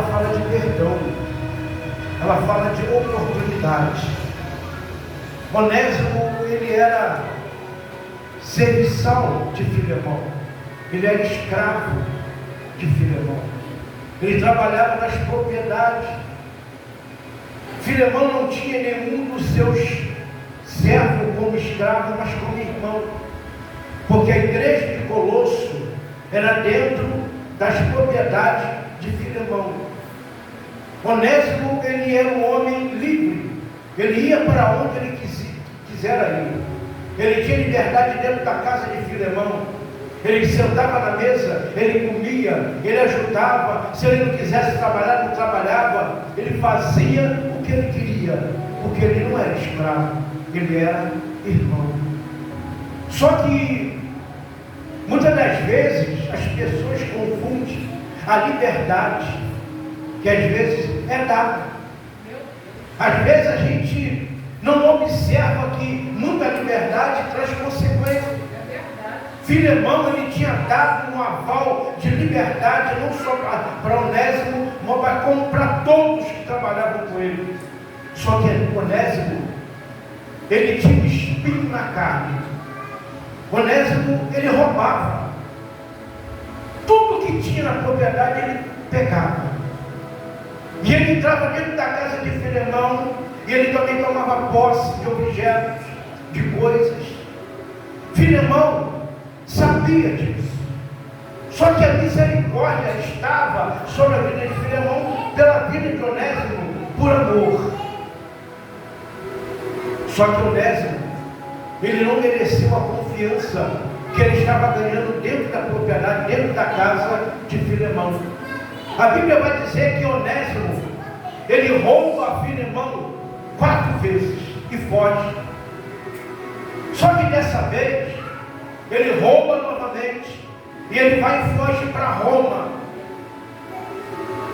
ela fala de perdão, ela fala de oportunidade. Onésimo, ele era serviçal de Filemão, ele era escravo de Filemão, ele trabalhava nas propriedades. Filemão não tinha nenhum dos seus servos como escravo, mas como irmão, porque a igreja de Colosso era dentro das propriedades de Filemão. Onésimo, ele era um homem livre, ele ia para onde ele quisera ir, ele tinha liberdade dentro da casa de Filemão, ele sentava na mesa, ele comia, ele ajudava, se ele não quisesse trabalhar, não trabalhava, ele fazia o que ele queria, porque ele não era escravo, ele era irmão. Só que muitas das vezes as pessoas confundem a liberdade, que às vezes é dada. Às vezes a gente não observa que muita liberdade traz consequências. Filemão, ele tinha dado um aval de liberdade não só para Onésimo, mas como para todos que trabalhavam com ele. Só que Onésimo, ele tinha um espinho na carne. Onésimo, ele roubava. Tudo que tinha na propriedade ele pegava. E ele entrava dentro da casa de Filemão, e ele também tomava posse de objetos, de coisas. Filemão sabia disso. Só que a misericórdia estava sobre a vida de Filemão pela vida de Onésimo, por amor. Só que Onésimo, ele não mereceu a confiança que ele estava ganhando dentro da propriedade, dentro da casa de Filemão. A Bíblia vai dizer que Onésimo, ele rouba Filemão 4 vezes e foge. Só que dessa vez, ele rouba novamente e ele vai e foge para Roma.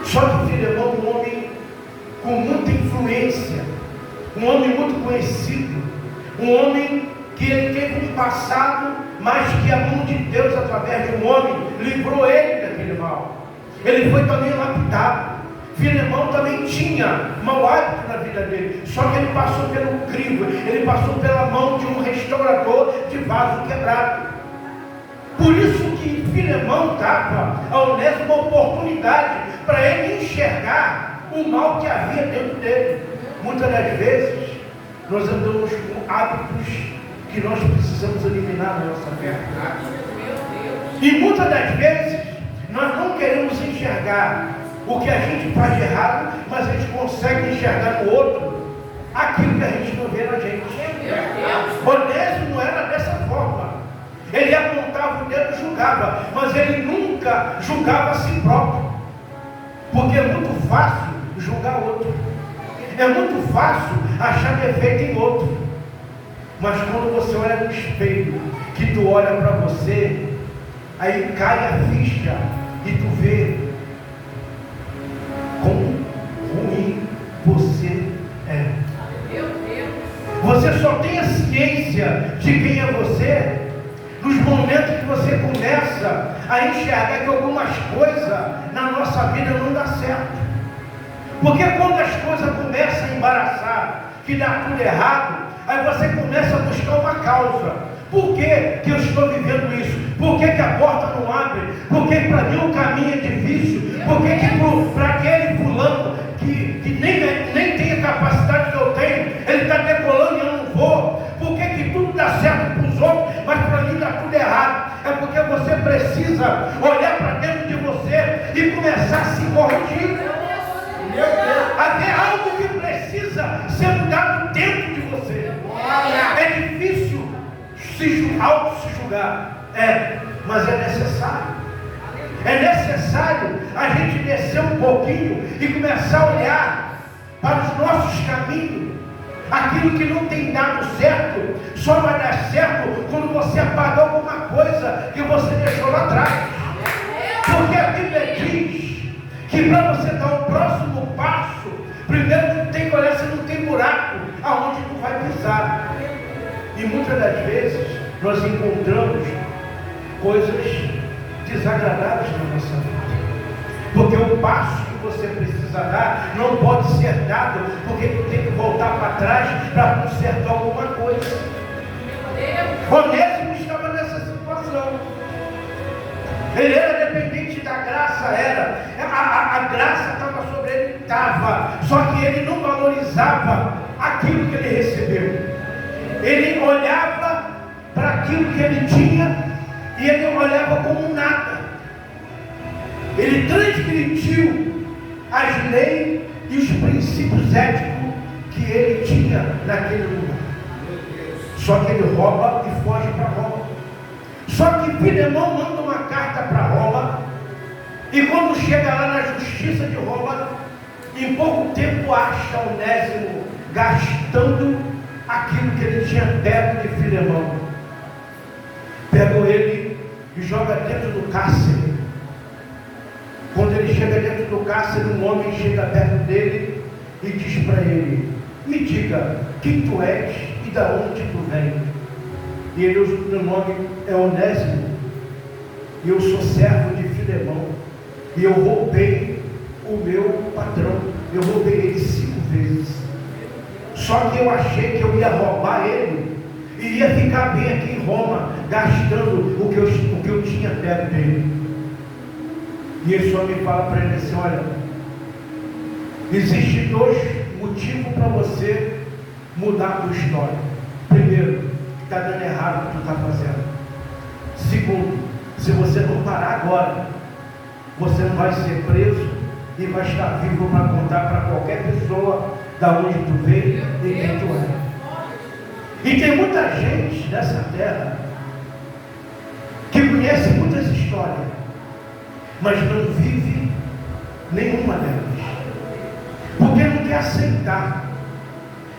Só que Filemão, um homem com muita influência, um homem muito conhecido, um homem que ele teve um passado, mas que a mão de Deus, através de um homem, livrou ele daquele mal. Ele foi também lapidado. Filemão também tinha mau hábito na vida dele, só que ele passou pelo crivo, ele passou pela mão de um restaurador de vaso quebrado. Por isso que Filemão dava a Onésimo uma oportunidade para ele enxergar o mal que havia dentro dele. Muitas das vezes nós andamos com hábitos que nós precisamos eliminar na nossa vida. E muitas das vezes nós não queremos enxergar o que a gente faz de errado, mas a gente consegue enxergar no outro aquilo que a gente não vê na gente. Onésimo não era dessa forma. Ele apontava o dedo e julgava, mas ele nunca julgava a si próprio, porque é muito fácil julgar outro, é muito fácil achar defeito em outro. Mas quando você olha no espelho, que tu olha para você, aí cai a ficha e tu vê quão ruim você é. Você só tem a ciência de quem é você nos momentos que você começa a enxergar que algumas coisas na nossa vida não dá certo. Porque quando as coisas começam a embaraçar, que dá tudo errado, aí você começa a buscar uma causa. Por que eu estou vivendo isso? Por que a porta não abre? Por que para mim o caminho é difícil? Por que para aquele fulano que nem tem a capacidade que eu tenho, ele está decolando e eu não vou? Por que tudo dá certo para os outros, mas para mim dá tudo errado? É porque você precisa olhar para dentro de você e começar a se corrigir. Até algo que precisa ser mudado dentro de você. É difícil se auto-julgar, mas é necessário. É necessário a gente descer um pouquinho e começar a olhar para os nossos caminhos. Aquilo que não tem dado certo, só vai dar certo quando você apagar alguma coisa que você deixou lá atrás. Porque a Bíblia diz que para você dar o próximo passo, primeiro tu tem que olhar se não tem buraco aonde tu vai pisar. E muitas das vezes nós encontramos coisas desagradáveis na nossa vida, porque o passo que que você precisa dar não pode ser dado, porque tu tem que voltar para trás para consertar alguma coisa. Onésimo estava nessa situação. Ele era dependente da graça, a graça estava sobre ele, só que ele não valorizava aquilo que ele recebeu. Ele olhava para aquilo que ele tinha e ele olhava como nada. Ele transgrediu as leis e os princípios éticos que ele tinha naquele lugar. Só que ele rouba e foge para Roma. Só que Filemão manda uma carta para Roma, e quando chega lá na justiça de Roma, em pouco tempo acha Onésimo gastando aquilo que ele tinha pego de Filemão. Pegou ele e joga dentro do cárcere. Quando ele chega dentro do cárcere, um homem chega perto dele e diz para ele: me diga quem tu és e da onde tu vem. E ele, o meu nome é Onésimo, e eu sou servo de Filemão, e eu roubei o meu patrão, eu roubei ele 5 vezes. Só que eu achei que eu ia roubar ele e ia ficar bem aqui em Roma, gastando o que eu tinha pego dele. E esse homem fala para ele assim: olha, existem 2 motivos para você mudar a tua história. Primeiro, está dando errado o que tu está fazendo. Segundo, se você não parar agora, você não vai ser preso e vai estar vivo para contar para qualquer pessoa da onde tu veio e quem tu é. E tem muita gente nessa terra que conhece muitas histórias, mas não vive nenhuma delas, porque não quer aceitar.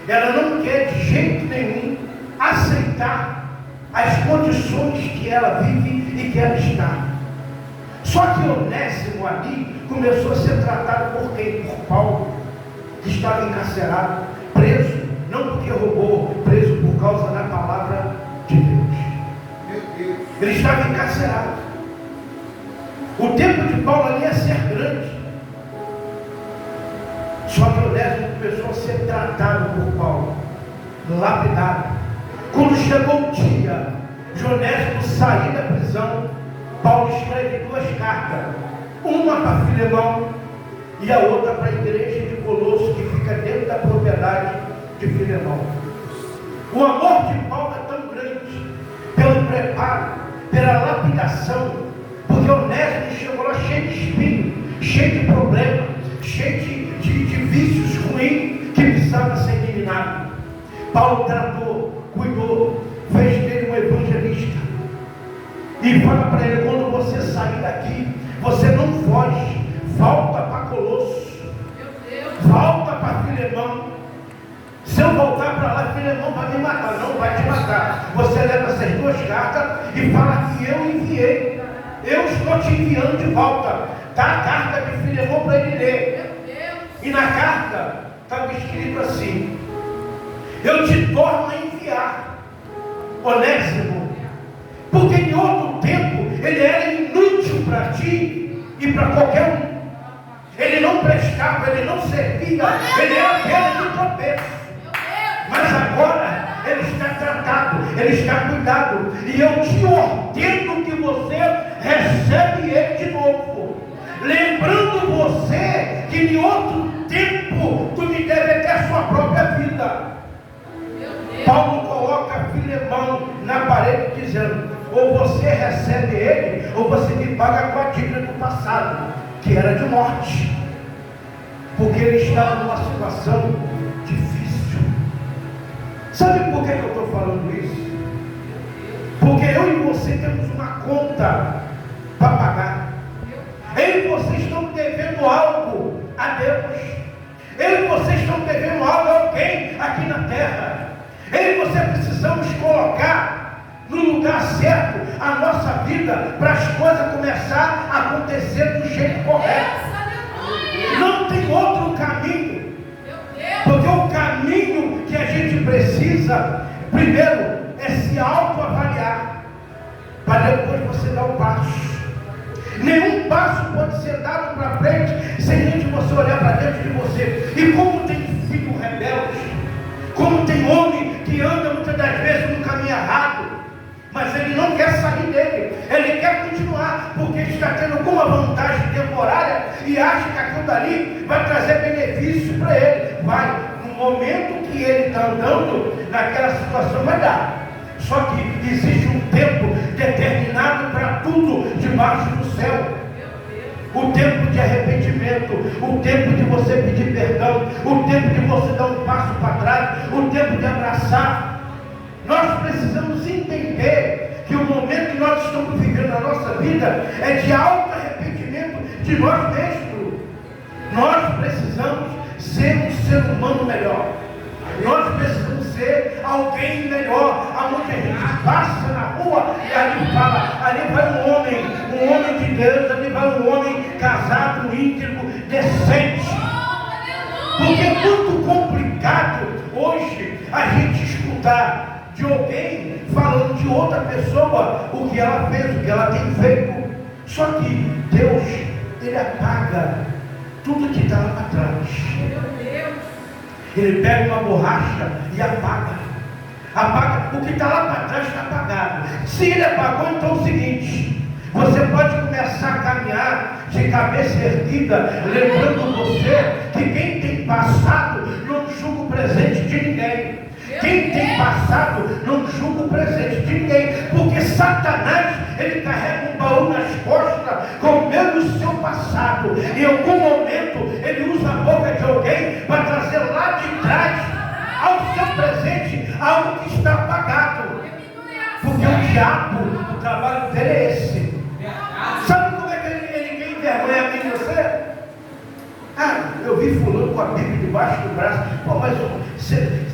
Ela não quer de jeito nenhum aceitar as condições que ela vive e que ela está. Só que Onésimo ali começou a ser tratado por quem? Por Paulo, que estava encarcerado, preso, não porque roubou, preso por causa da palavra de Deus. Ele estava encarcerado. O tempo de Paulo ali ia ser grande. Só que Onésimo começou a ser tratado por Paulo, lapidado. Quando chegou o dia de Onésimo sair da prisão, Paulo escreve 2 cartas, uma para Filemão e a outra para a igreja de Colosso, que fica dentro da propriedade de Filemão. O amor de Paulo é tão grande pelo preparo, pela lapidação, porque Onésimo chegou lá cheio de espinho, cheio de problemas, cheio de vícios ruins que precisava ser eliminado. Paulo tratou, cuidou, fez dele um evangelista. E fala para ele: quando você sair daqui, você não foge, volta para Colosso, volta para Filemão. Se eu voltar para lá, Filemão vai me matar. Não vai te matar. Você leva essas 2 cartas e fala que eu enviei. Eu estou te enviando de volta. Dá a carta de Filemão para ele ler. E na carta estava escrito assim: eu te torno a enviar, Onésimo, porque em outro tempo ele era inútil para ti e para qualquer um. Ele não prestava, ele não servia, ele era pedra de tropeço. Mas agora ele está tratado, ele está cuidado, e eu te ordeno que você recebe ele de novo, lembrando você que em outro tempo tu me deve até a sua própria vida. Paulo coloca Filemão na parede dizendo: ou você recebe ele, ou você me paga com a dívida do passado, que era de morte, porque ele estava numa situação difícil. Sabe por que eu estou falando isso? Porque eu e você temos uma conta para pagar. Eu e você estamos devendo algo a Deus. Eu e você estamos devendo algo a alguém aqui na terra. Eu e você precisamos colocar no lugar certo a nossa vida para as coisas começar a acontecer do jeito correto. Não tem outro caminho. Porque o caminho que a gente precisa, primeiro, é se autoavaliar, para depois você dar o passo. Nenhum passo pode ser dado para frente sem antes você olhar para dentro de você. E como tem filho rebelde, como tem homem que anda muitas das vezes no caminho errado, mas ele não quer sair dele, ele quer continuar, porque está tendo alguma vantagem temporária e acha que aquilo dali vai trazer benefício para ele. Vai, no momento que ele está andando naquela situação, vai dar. Só que existe um tempo determinado para tudo debaixo do céu. O tempo de arrependimento, o tempo de você pedir perdão, o tempo de você dar um passo para trás, o tempo de abraçar. Nós precisamos entender que o momento que nós estamos vivendo na nossa vida é de alto arrependimento de nós mesmos. Nós precisamos ser um ser humano melhor. Nós precisamos ser alguém melhor. Aonde a gente passa na rua e ali fala, ali vai um homem de Deus, ali vai um homem casado, íntegro, decente. Porque é muito complicado hoje a gente escutar de alguém falando de outra pessoa o que ela fez, o que ela tem feito. Só que Deus, Ele apaga tudo que está lá para trás. Ele pega uma borracha e apaga. Apaga, o que está lá para trás está apagado. Se ele apagou, então é o seguinte: você pode começar a caminhar de cabeça erguida, lembrando você que quem tem passado não julga o presente de ninguém. Quem tem passado não julga o presente de ninguém, porque Satanás, ele carrega um baú nas costas com medo do seu passado. Em algum momento ele usa a boca de alguém para trazer lá de trás ao seu presente algo que está apagado. Porque o diabo, o trabalho dele é esse. Sabe como é que ele quer envergonhar a mim e você? Eu vi fulano com a Bíblia debaixo do braço. Pô, mas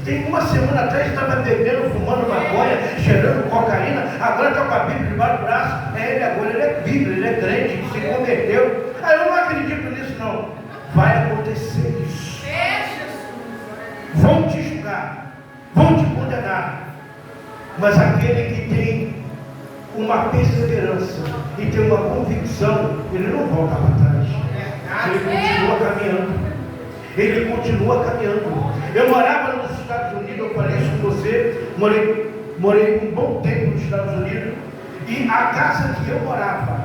tem uma semana atrás estava bebendo, fumando maconha, cheirando cocaína, agora está com a Bíblia debaixo do braço. Ele agora, ele é Bíblia, ele é crente, se converteu. Eu não acredito nisso não. Vai acontecer isso. Vão te julgar, vão te condenar. Mas aquele que tem uma perseverança e tem uma convicção, ele não volta para trás. Ele continua caminhando. Ele continua caminhando. Eu morava nos Estados Unidos, eu falei isso com você. Morei um bom tempo nos Estados Unidos. E a casa que eu morava,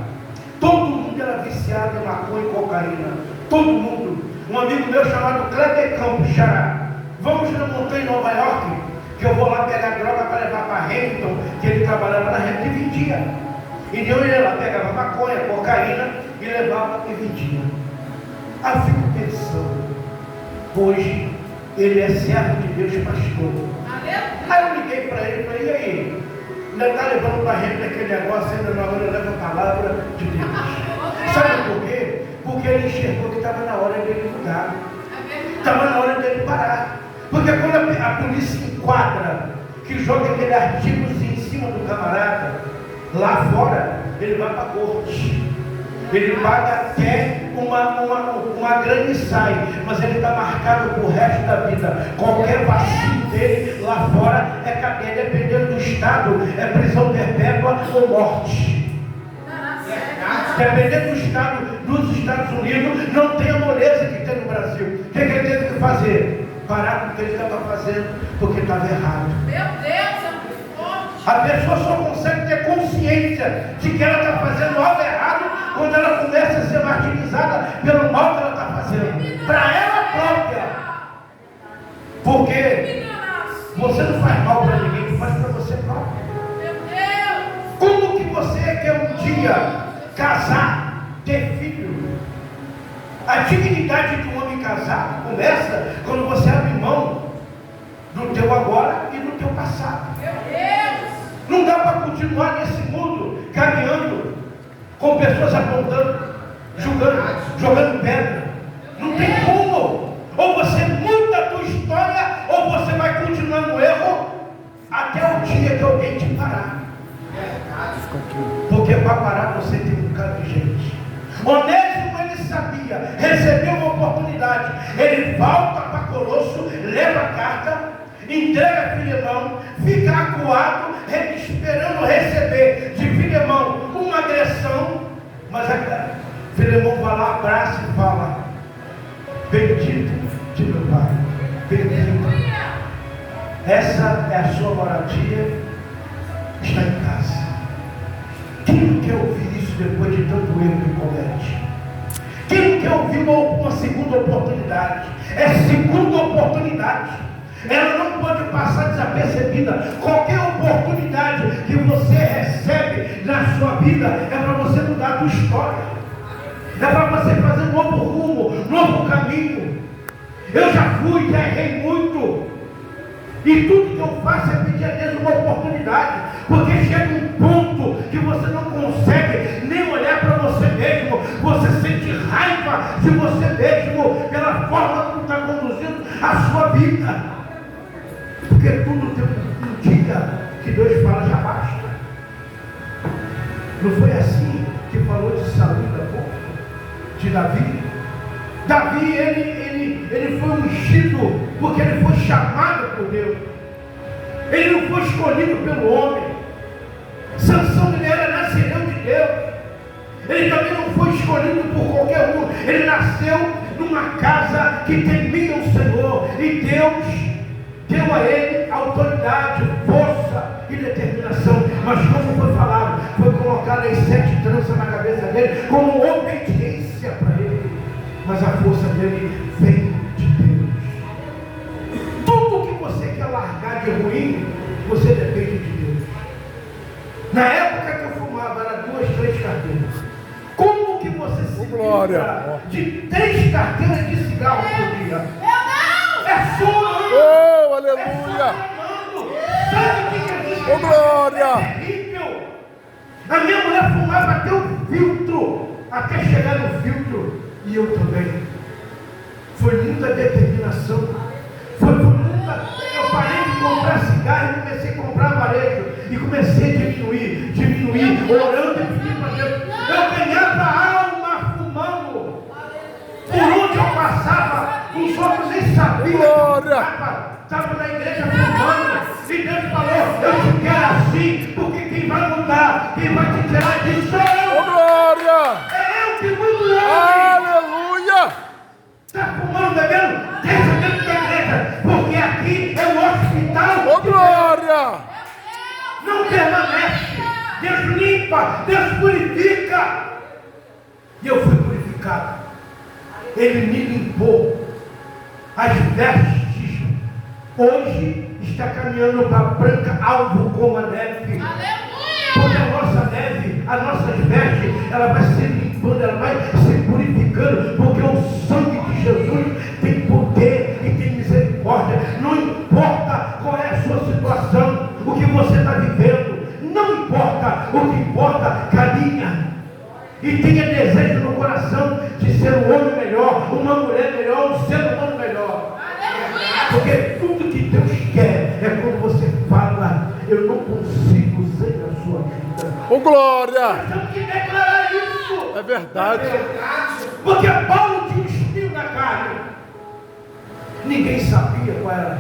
todo mundo era viciado em maconha e cocaína. Todo mundo. Um amigo meu chamado Kleber Campos, Xará. Vamos na montanha em Nova York, que eu vou lá pegar droga para levar para Hamilton, que ele trabalhava na Hamilton e vendia. Então ele ia lá, pegava maconha, cocaína e levava e vendia. Aí eu fico pensando, hoje ele é servo de Deus, pastor. Aí eu liguei para ele e falei, e aí? Ainda está levando para a gente aquele negócio, ainda não agora leva a palavra de Deus. Sabe por quê? Porque ele enxergou que estava na hora dele mudar. Estava na hora dele parar. Porque quando a polícia enquadra, que joga aquele artigo em cima do camarada, lá fora, ele vai para a corte. Ele paga até uma grana e sai, mas ele está marcado para o resto da vida. Qualquer vacilo dele lá fora é cadeia, dependendo do estado, é prisão perpétua ou morte. Dependendo do estado dos Estados Unidos, não tem a moleza que tem no Brasil. O que ele teve que fazer? Parar com o que ele estava fazendo, porque estava errado. Meu Deus, é muito forte. A pessoa só consegue ter consciência de que ela está fazendo algo errado quando ela começa a ser martirizada pelo mal que ela está fazendo, para ela própria. Porque você não faz mal para ninguém, faz para você próprio. Meu Deus. Como que você quer um dia casar, ter filho? A dignidade de um homem casado começa quando você abre mão do teu agora e do teu passado. Meu Deus. Não dá para continuar nesse mundo caminhando com pessoas apontando, julgando, jogando pedra. Não tem como. Ou você muda a tua história, ou você vai continuar no erro até o dia que alguém te parar. Porque para parar você tem um bocado de gente. Onésimo, ele sabia, recebeu uma oportunidade. Ele volta para Colosso, leva a carta, entrega a Filemão, fica acuado, esperando receber de Filemão uma agressão. Mas Filemão vai lá, abraça e fala: bendito de meu Pai, bendito. Essa é a sua moradia, está em casa. Quem não quer ouvir isso depois de tanto erro que comete? Quem não quer ouvir uma segunda oportunidade? É segunda oportunidade. Ela não pode passar desapercebida. Qualquer oportunidade que você recebe na sua vida é para você mudar a sua história. É para você fazer um novo rumo, novo caminho. Eu já fui, já errei muito. E tudo que eu faço é pedir a Deus uma oportunidade. Porque chega um ponto que você não consegue nem olhar para você mesmo. Você sente raiva de você mesmo pela forma como está conduzindo a sua vida. Porque tudo tem um dia que Deus fala: já basta. Não foi assim que falou de Saul da pouco, de Davi? Davi, ele foi ungido porque ele foi chamado por Deus. Ele não foi escolhido pelo homem. Sansão, ele era nasceu de Deus. Ele também não foi escolhido por qualquer um. Ele nasceu numa casa que temia o Senhor. E Deus deu a ele autoridade, força e determinação. Mas como foi falado, foi colocado as 7 tranças na cabeça dele como obediência para ele. Mas a força dele vem de Deus. Tudo que você quer largar de ruim, você depende de Deus. Na época que eu fumava, era 2, 3 carteiras. Como que você se livra de 3 carteiras de cigarro por dia? É sua! Oh, aleluia! Sabe o que é isso? Oh, glória! É terrível! A minha mulher fumava até o filtro, até chegar no filtro. E eu também. Foi muita determinação. Foi muita. Eu parei de comprar cigarro e comecei a comprar varejo. E comecei a diminuir, orando e pedindo para Deus. Eu ganhava alma fumando. Por onde eu passava, os outros nem sabiam. Estava na igreja fumando. E Deus falou: eu te quero assim, porque quem vai mudar, quem vai te tirar disso sou eu. Oh, glória! É eu que mudo. Aleluia! Está fumando, bebendo? Deixa dentro da igreja, porque aqui é o hospital. Oh, glória! Não permanece. Deus limpa, Deus purifica. E eu fui purificado. Ele me limpou as vestes. Hoje está caminhando para branca, alvo como a neve. Porque a nossa neve, as nossas vestes, ela vai se limpando, ela vai se purificando, porque o sangue de Jesus tem poder e tem misericórdia. Não importa qual é a sua situação, o que você está vivendo, não importa, o que importa, caminha e tenha desejo no coração de ser um homem melhor, uma mulher melhor, um ser humano melhor. Porque tudo que Deus quer é quando você fala: eu não consigo sem a sua vida. Oh, glória! Nós temos que declarar isso. É verdade. Porque Paulo tinha um espinho na carne. Ninguém sabia qual era.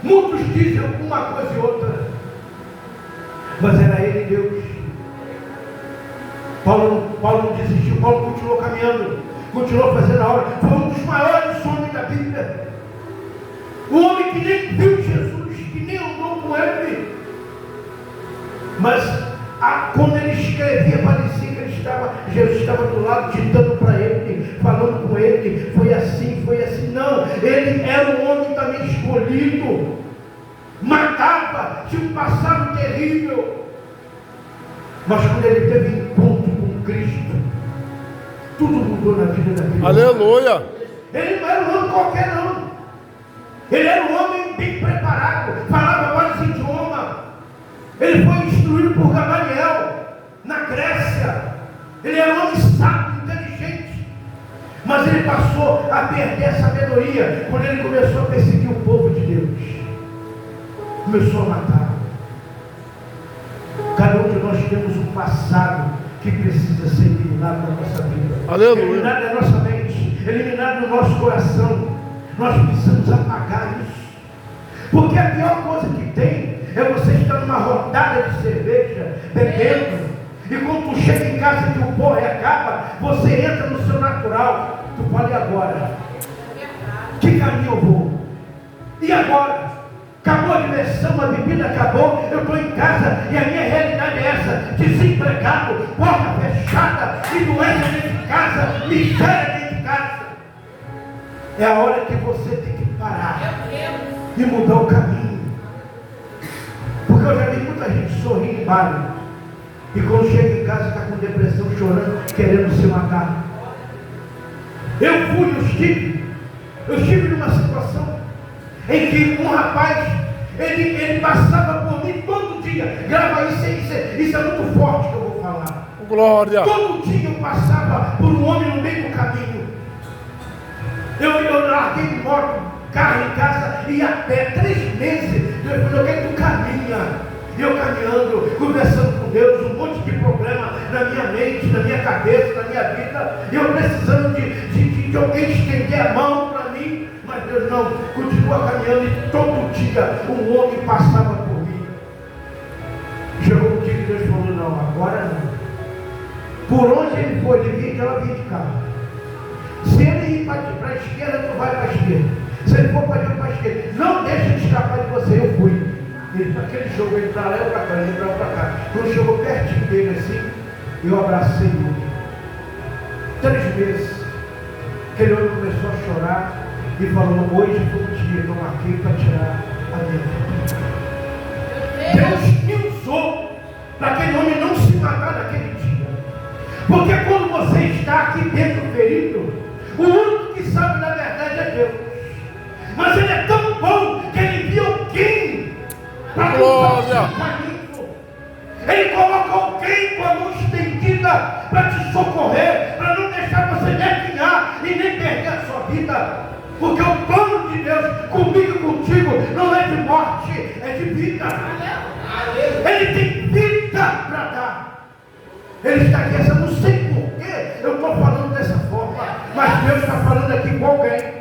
Muitos dizem uma coisa e outra, mas era ele e Deus. Paulo não desistiu. Paulo continuou caminhando, continuou fazendo a obra. Foi um dos maiores homens da Bíblia. O homem que nem viu Jesus, que nem andou com ele. Mas quando ele escrevia, parecia que Jesus estava do lado, ditando para ele, falando com ele. Foi assim, foi assim. Não, ele era um homem também escolhido. Matava, tinha um passado terrível. Mas quando ele teve encontro com Cristo, tudo mudou na vida daquele homem. Aleluia! Ele não era um homem qualquer, não. Ele era um homem bem preparado, falava vários idiomas. Ele foi instruído por Gamaliel na Grécia. Ele era um homem sábio, inteligente. Mas ele passou a perder a sabedoria quando ele começou a perseguir o povo de Deus. Começou a matar. Cada um de nós temos um passado que precisa ser eliminado da nossa vida. Aleluia. Eliminado da nossa mente, eliminado do nosso coração. Nós precisamos apagar isso. Porque a pior coisa que tem é você estar numa rodada de cerveja, bebendo, E quando tu chega em casa que o porre acaba, você entra no seu natural. Tu pode ir agora. Que caminho eu vou? E agora? Acabou a diversão, a bebida acabou, eu estou em casa e a minha realidade é essa: desempregado, porta fechada, e doença dentro de casa, miséria dentro de casa. É a hora que você tem que parar e mudar o caminho. Porque eu já vi muita gente sorrir em baile, e quando chega em casa está com depressão, chorando, querendo se matar. Eu estive numa situação em que um rapaz, ele passava por mim todo dia. Grava isso é muito forte que eu vou falar. Glória. Todo dia eu passava por um homem no meio do caminho. Eu larguei moto, carro em casa e a pé, 3 meses. Eu quero que tu caminha. Eu caminhando, conversando com Deus, um monte de problema na minha mente, na minha cabeça, na minha vida. Eu precisando de alguém estender a mão para mim. Mas Deus não, continua caminhando, e todo dia um homem passava por mim. Chegou um dia que Deus falou: não, agora não. Por onde ele for de vir, ela vem de carro. Se ele ir para a esquerda, tu vai para a esquerda. Se ele for para a esquerda, não deixa de escapar de você. Eu fui. Ele, naquele jogo, ele para lá, eu para cá, ele para lá, para cá. Quando chegou pertinho dele assim, eu abracei ele. 3 meses. Aquele homem começou a chorar e falou: hoje foi o dia que eu marquei para tirar a minha vida. Deus me usou para aquele homem não se matar naquele dia. Porque quando você está aqui dentro ferido, o único que sabe da verdade é Deus. Mas Ele é tão bom que Ele envia alguém para mudar o seu caminho. Ele coloca alguém com a mão estendida para te socorrer, para não deixar você definhar e nem perder a sua vida. Porque o plano de Deus comigo e contigo não é de morte, é de vida. Ele tem vida para dar. Ele está aqui, eu não sei porquê eu estou falando dessa forma, mas Deus está falando aqui com alguém.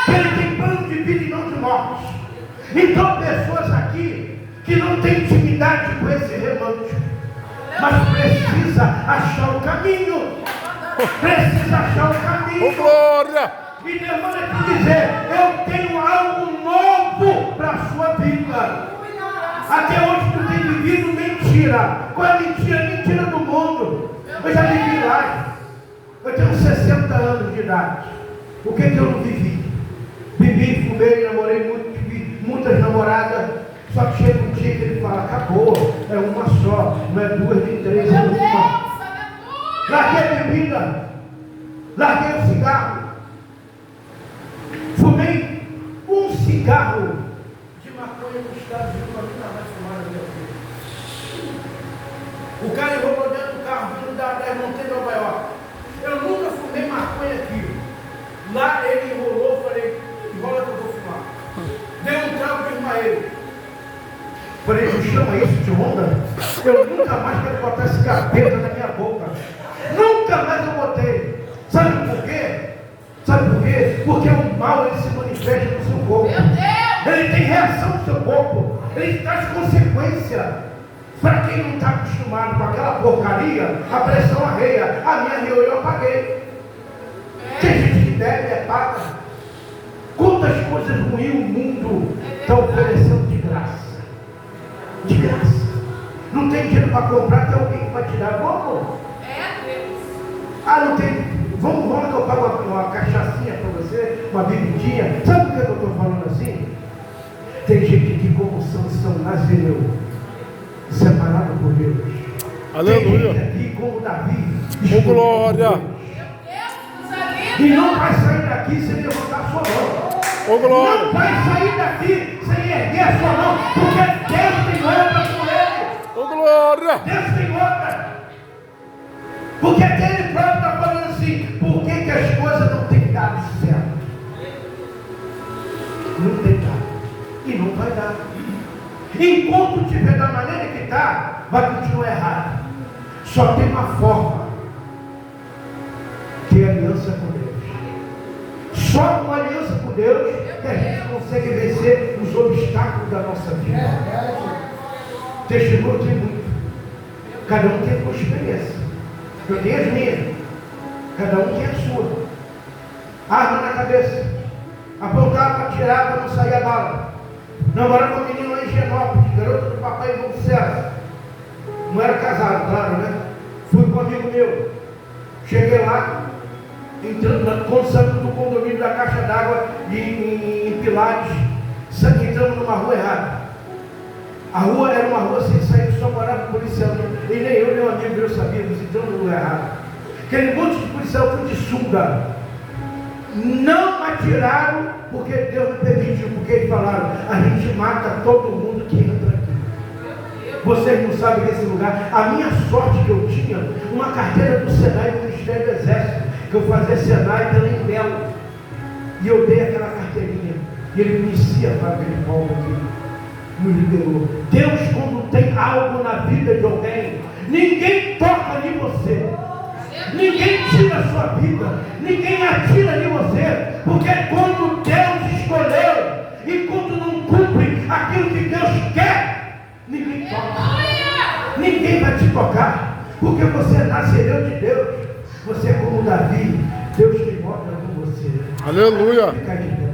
Ele tem plano de vida e não de morte. Então, pessoas aqui que não têm intimidade com esse remanso, mas precisa achar o caminho. Precisa achar o caminho. Glória. E Deus manda te dizer: eu tenho algo novo para a sua vida. Até hoje tu tem vivido mentira. Qual é a mentira? Mentira do mundo. Eu já vivi lá. Eu tenho 60 anos de idade. O que eu não vivi? Vivi, fumei, namorei muito, tive muitas namoradas. Só que chega um dia que ele fala: acabou, é uma só, não é 2 nem 3, é uma. Larguei a bebida, larguei o cigarro, fumei um cigarro de maconha nos Estados Unidos, eu nunca mais fumar na minha vida. O cara enrolou dentro do carro vindo da montanha de Nova York. Eu nunca fumei maconha aqui. Lá ele enrolou, falei: enrola que eu vou fumar. Deu um trago de desmaiei. Falei: não chama isso de onda? Eu nunca mais quero botar esse capeta na minha boca. Nunca mais eu botei. Sabe por quê? Sabe por quê? Porque o mal ele se manifesta no seu corpo. Ele tem reação no seu corpo. Ele traz consequência. Para quem não está acostumado com aquela porcaria, a pressão arreia. A minha riu, eu apaguei. Tem gente que bebe, é paga. Quantas coisas ruins o mundo está oferecendo de graça. De graça. Não tem dinheiro para comprar, tem alguém que vai te dar. Vamos? Ah, não tem. Vamos que eu pago uma cachaçinha para você, uma bebidinha. Sabe por que eu estou falando assim? Tem gente aqui como Sansão, Nazireu, separado por Deus. Aleluia. Tem gente aqui como Davi. Oh, glória. E não vai sair daqui sem levantar sua mão. Oh, glória. Não vai sair daqui sem erguer a sua mão, porque Deus tem obra com ele. Oh, glória. Deus tem obra. Porque ele próprio está falando assim: por que as coisas não têm dado certo? Não tem dado. E não vai dar. Enquanto estiver da maneira que está, vai continuar errado. Só tem uma forma: ter aliança com Deus. Só com aliança com Deus que a gente consegue vencer os obstáculos da nossa vida. Testemunho tem muito. Cada um tem a sua experiência. Eu tenho as minhas. Cada um tem a sua. Arma na cabeça. Apontava para tirar, para não sair a bala. Namorava com um menino lá em Genópolis, garoto do papai João César. Não era casado, claro, né? Fui com um amigo meu. Cheguei lá, entrando no condomínio da Caixa d'Água em Pilares, entramos numa rua errada. A rua era uma rua sem sair, só morava policial. E nem eu, nem um amigo meu sabíamos, entramos no lugar errado. Aquele monte de policial foi de sunga. Não atiraram porque Deus não permitiu, porque eles falaram: a gente mata todo mundo que entra aqui. Vocês não sabem desse lugar. A minha sorte que eu tinha, uma carteira do Senai do Ministério do Exército, que eu fazia Senai pela Embel. E eu dei aquela carteirinha. E ele conhecia a fábrica de pólvora aqui. Nos liberou. Deus, quando tem algo na vida de alguém, ninguém toca em você. Ninguém tira a sua vida, ninguém atira em você, porque quando Deus escolheu e quando não cumpre aquilo que Deus quer, ninguém toca, ninguém vai te tocar, porque você nasceu de Deus. Você é como Davi, Deus tem obra com você. Aleluia. Fica de pé.